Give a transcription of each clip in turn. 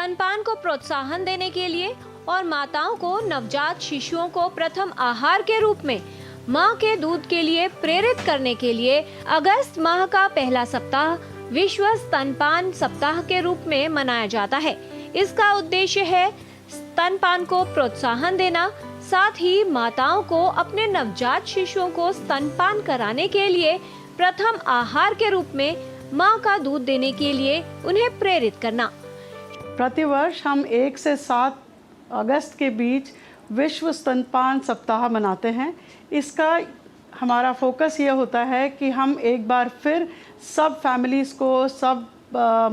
स्तनपान को प्रोत्साहन देने के लिए और माताओं को नवजात शिशुओं को प्रथम आहार के रूप में मां के दूध के लिए प्रेरित करने के लिए अगस्त माह का पहला सप्ताह विश्व स्तनपान सप्ताह के रूप में मनाया जाता है। इसका उद्देश्य है स्तनपान को प्रोत्साहन देना, साथ ही माताओं को अपने नवजात शिशुओं को स्तनपान कराने के लिए प्रथम आहार के रूप में मां का दूध देने के लिए उन्हें प्रेरित करना। प्रतिवर्ष हम 1 से 7 अगस्त के बीच विश्व स्तनपान सप्ताह मनाते हैं। इसका हमारा फोकस ये होता है कि हम एक बार फिर सब फैमिलीज़ को, सब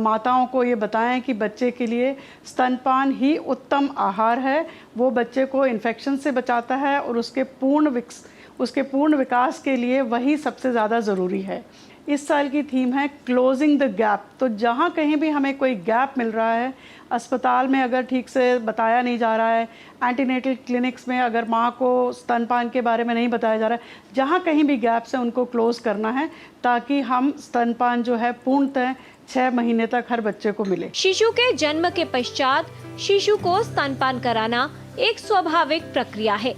माताओं को ये बताएं कि बच्चे के लिए स्तनपान ही उत्तम आहार है। वो बच्चे को इन्फेक्शन से बचाता है और उसके पूर्ण विकास के लिए वही सबसे ज़्यादा ज़रूरी है। इस साल की थीम है क्लोजिंग द गैप। तो जहाँ कहीं भी हमें कोई गैप मिल रहा है, अस्पताल में अगर ठीक से बताया नहीं जा रहा है, एंटीनेटल क्लिनिक्स में अगर माँ को स्तनपान के बारे में नहीं बताया जा रहा है, जहाँ कहीं भी गैप्स हैं उनको क्लोज़ करना है ताकि हम स्तनपान जो है पूर्णतः 6 महीने तक हर बच्चे को मिले। शिशु के जन्म के पश्चात शिशु को स्तनपान कराना एक स्वाभाविक प्रक्रिया है,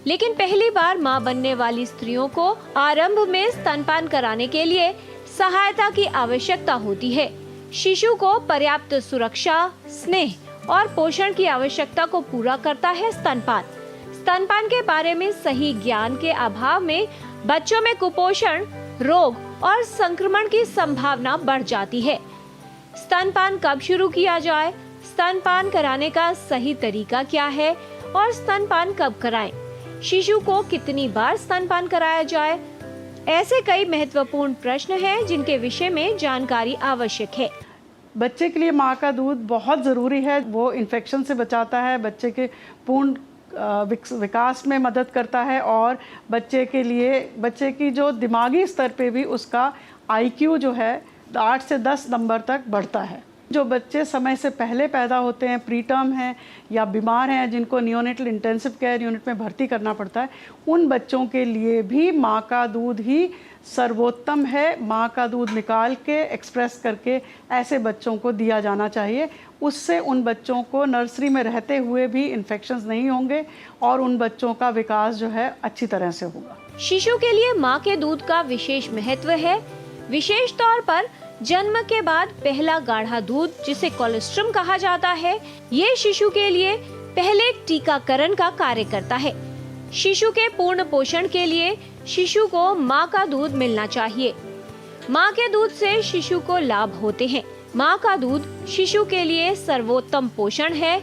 लेकिन पहली बार मां बनने वाली स्त्रियों को आरंभ में स्तनपान कराने के लिए सहायता की आवश्यकता होती है। शिशु को पर्याप्त सुरक्षा, स्नेह और पोषण की आवश्यकता को पूरा करता है स्तनपान। स्तनपान के बारे में सही ज्ञान के अभाव में बच्चों में कुपोषण, रोग और संक्रमण की संभावना बढ़ जाती है। स्तनपान कब शुरू किया जाए, स्तनपान कराने का सही तरीका क्या है और स्तनपान कब कराएं? शिशु को कितनी बार स्तनपान कराया जाए? ऐसे कई महत्वपूर्ण प्रश्न हैं जिनके विषय में जानकारी आवश्यक है। बच्चे के लिए माँ का दूध बहुत ज़रूरी है। वो इन्फेक्शन से बचाता है, बच्चे के पूर्ण विकास में मदद करता है और बच्चे की जो दिमागी स्तर पे भी उसका IQ जो है 8 से 10 नंबर तक बढ़ता है। जो बच्चे समय से पहले पैदा होते हैं, प्री टर्म हैं या बीमार हैं, जिनको नियोनेटल इंटेंसिव केयर यूनिट में भर्ती करना पड़ता है, उन बच्चों के लिए भी माँ का दूध ही सर्वोत्तम है। माँ का दूध निकाल के एक्सप्रेस करके ऐसे बच्चों को दिया जाना चाहिए। उससे उन बच्चों को नर्सरी में रहते हुए भी इन्फेक्शंस नहीं होंगे और उन बच्चों का विकास जो है अच्छी तरह से होगा। शिशु के लिए माँ के दूध का विशेष महत्व है। विशेष तौर पर जन्म के बाद पहला गाढ़ा दूध, जिसे कोलोस्ट्रम कहा जाता है, ये शिशु के लिए पहले टीकाकरण का कार्य करता है। शिशु के पूर्ण पोषण के लिए शिशु को माँ का दूध मिलना चाहिए। माँ के दूध से शिशु को लाभ होते हैं। माँ का दूध शिशु के लिए सर्वोत्तम पोषण है,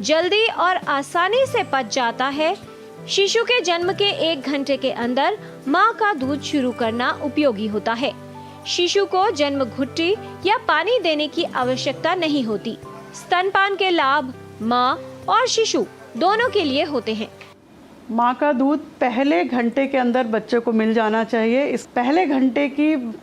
जल्दी और आसानी से पच जाता है। शिशु के जन्म के 1 घंटे के अंदर माँ का दूध शुरू करना उपयोगी होता है। शिशु को जन्म घुट्टी या पानी देने की आवश्यकता नहीं होती। स्तनपान के लाभ माँ और शिशु दोनों के लिए होते हैं। माँ का दूध पहले घंटे के अंदर बच्चे को मिल जाना चाहिए। इस पहले घंटे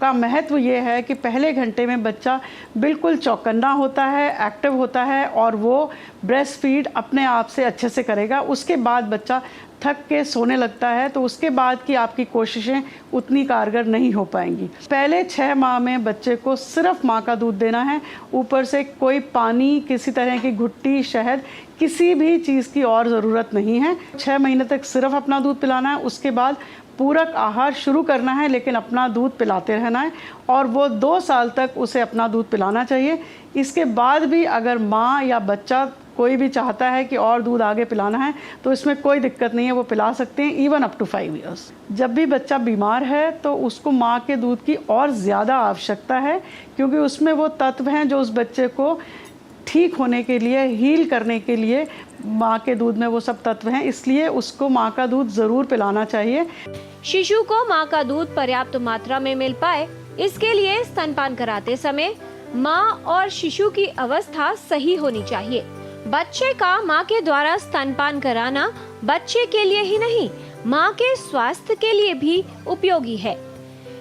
का महत्व ये है कि पहले घंटे में बच्चा बिल्कुल चौकन्ना होता है, एक्टिव होता है और वो ब्रेस्ट फीड अपने आप से अच्छे से करेगा। उसके बाद बच्चा थक के सोने लगता है, तो उसके बाद की आपकी कोशिशें उतनी कारगर नहीं हो पाएंगी। पहले 6 माह में बच्चे को सिर्फ माँ का दूध देना है। ऊपर से कोई पानी, किसी तरह की घुट्टी, शहद, किसी भी चीज़ की और ज़रूरत नहीं है। 6 महीने तक सिर्फ अपना दूध पिलाना है। उसके बाद पूरक आहार शुरू करना है, लेकिन अपना दूध पिलाते रहना है और वो 2 साल तक उसे अपना दूध पिलाना चाहिए। इसके बाद भी अगर माँ या बच्चा कोई भी चाहता है कि और दूध आगे पिलाना है तो इसमें कोई दिक्कत नहीं है, वो पिला सकते हैं इवन अप टू 5 इयर्स। जब भी बच्चा बीमार है तो उसको माँ के दूध की और ज़्यादा आवश्यकता है, क्योंकि उसमें वो तत्व हैं जो उस बच्चे को ठीक होने के लिए, हील करने के लिए, माँ के दूध में वो सब तत्व हैं, इसलिए उसको माँ का दूध ज़रूर पिलाना चाहिए। शिशु को माँ का दूध पर्याप्त मात्रा में मिल पाए, इसके लिए स्तनपान कराते समय माँ और शिशु की अवस्था सही होनी चाहिए। बच्चे का माँ के द्वारा स्तनपान कराना बच्चे के लिए ही नहीं, माँ के स्वास्थ्य के लिए भी उपयोगी है।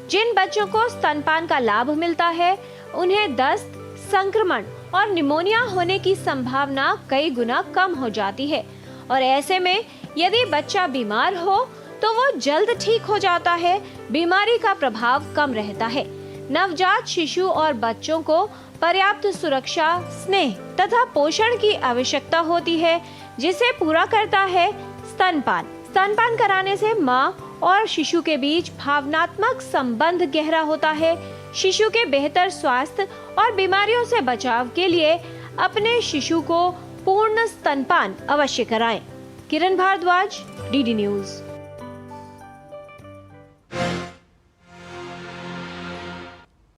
जिन बच्चों को स्तनपान का लाभ मिलता है, उन्हें दस्त, संक्रमण और निमोनिया होने की संभावना कई गुना कम हो जाती है और ऐसे में यदि बच्चा बीमार हो तो वो जल्द ठीक हो जाता है। बीमारी का प्रभाव कम रहता है। नवजात शिशु और बच्चों को पर्याप्त सुरक्षा, स्नेह तथा पोषण की आवश्यकता होती है, जिसे पूरा करता है स्तनपान। स्तनपान कराने से माँ और शिशु के बीच भावनात्मक संबंध गहरा होता है। शिशु के बेहतर स्वास्थ्य और बीमारियों से बचाव के लिए अपने शिशु को पूर्ण स्तनपान अवश्य कराएं। किरण भारद्वाज, डीडी न्यूज।